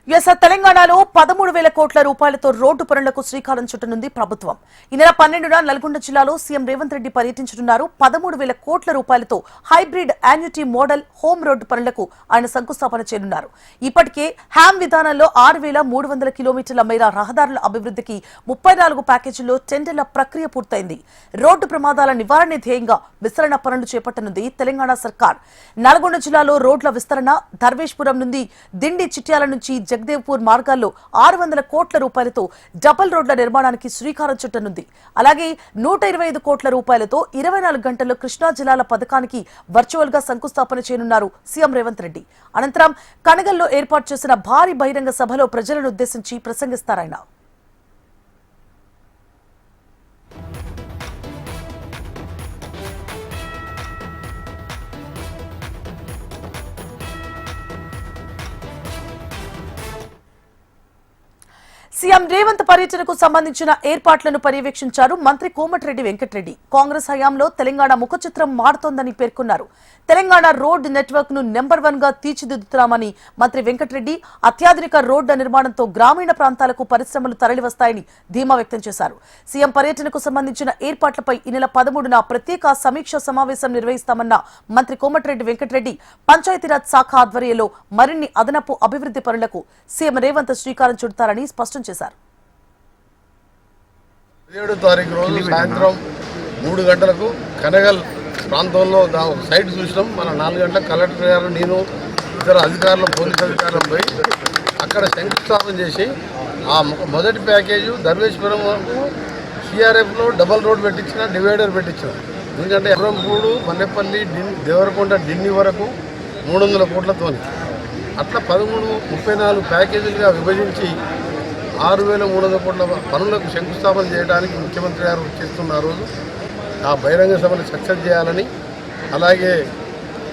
తెలంగాణలో 13,000 కోట్ల రూపాయలతో రోడ్డు పనులకు శ్రీకారం చుట్టనుంది ప్రభుత్వం. ఈ నెల 12న నల్గొండ జిల్లాలో సీఎం రేవంత్ రెడ్డి పర్యటించనున్నారు. 13,000 కోట్ల రూపాయలతో hybrid annuity model home road పనులకు ఆయన శంకుస్థాపన చేయనున్నారు. ఇప్పటికే హ్యామ్ విధానంలో 6,300 కిలోమీటర్ల మేర రహదారుల అభివృద్ధికి 34 ప్యాకేజీల్లో టెండర్ల ప్రక్రియ పూర్తయింది. రోడ్డు ప్రమాదాల నివారణ ధ్యేయంగా విస్తరణ పనులు చేపట్టనుంది తెలంగాణ సర్కార్. నల్గొండ జిల్లాలో రోడ్ల విస్తరణ, ధర్వేష్పురం నుండి దిండి చిట్యాల నుంచి జగదేవ్పూర్ మార్గాల్లో 600 కోట్ల రూపాయలతో డబుల్ రోడ్ల నిర్మాణానికి శ్రీకారం చుట్టనుంది. అలాగే 125 కోట్ల రూపాయలతో 24 గంటల్లో కృష్ణా జిల్లాల పథకానికి వర్చువల్ గా శంకుస్థాపన చేయనున్నారు సీఎం రేవంత్ రెడ్డి. అనంతరం కనగల్లో ఏర్పాటు చేసిన భారీ బహిరంగ సభలో ప్రజలను ఉద్దేశించి ప్రసంగిస్తారాయన. సీఎం రేవంత్ పర్యటనకు సంబంధించిన ఏర్పాట్లను పర్యవేక్షించారు మంత్రి కోమటిరెడ్డి వెంకటరెడ్డి. కాంగ్రెస్ హయాంలో తెలంగాణ ముఖచిత్రం మారుతోందని పేర్కొన్నారు. తెలంగాణ రోడ్ నెట్వర్క్ ను నెంబర్ 1 గా తీర్చిదిద్దుతామని మంత్రి వెంకటరెడ్డి అత్యాధునిక రోడ్ల నిర్మాణంతో గ్రామీణ ప్రాంతాలకు పరిశ్రమలు తరలివస్తాయని ధీమా వ్యక్తం చేశారు. సీఎం పర్యటనకు సంబంధించిన ఏర్పాట్లపై ఈ నెల 13న ప్రత్యేక సమీక్ష సమావేశం నిర్వహిస్తామన్న మంత్రి కోమటిరెడ్డి వెంకటరెడ్డి పంచాయతీరాజ్ శాఖ ఆధ్వర్యంలో మరిన్ని అదనపు అభివృద్ధి పనులకు సీఎం రేవంత్ శ్రీకారం చుడతారని స్పష్టం చేశారు. 17వ తారీఖు రోజు సాయంత్రం 3 గంటలకు కనగల్ ప్రాంతంలో సైట్ చూసినాం. మన 4 గంటలకు కలెక్టర్ గారు, నేను, ఇతర అధికారులు, పోలీస్ అధికారులు పోయి అక్కడ శంకుస్థాపన చేసి ఆ మొదటి ప్యాకేజీ ధర్వేశ్వరం వరకు సిఆర్ఎఫ్లో డబల్ రోడ్ పెట్టించిన, డివైడర్ పెట్టించిన. ఎందుకంటే ఎర్రంపూడు, మన్నెపల్లి, దేవరకొండ, డిన్ని వరకు 300 కోట్లతో అట్లా 34 ప్యాకేజీలుగా విభజించి 6,300 కోట్ల పనులకు శంకుస్థాపన చేయడానికి ముఖ్యమంత్రి గారు చేస్తున్న రోజు ఆ బహిరంగ సభను సక్సెస్ చేయాలని, అలాగే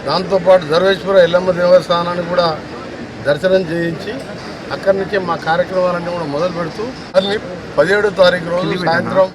దాంతోపాటు ధర్వేశ్వర ఎల్లమ్మ దేవస్థానాన్ని కూడా దర్శనం చేయించి అక్కడి నుంచే మా కార్యక్రమాలన్నీ కూడా మొదలు పెడుతూ 17వ తారీఖు రోజు సాయంత్రం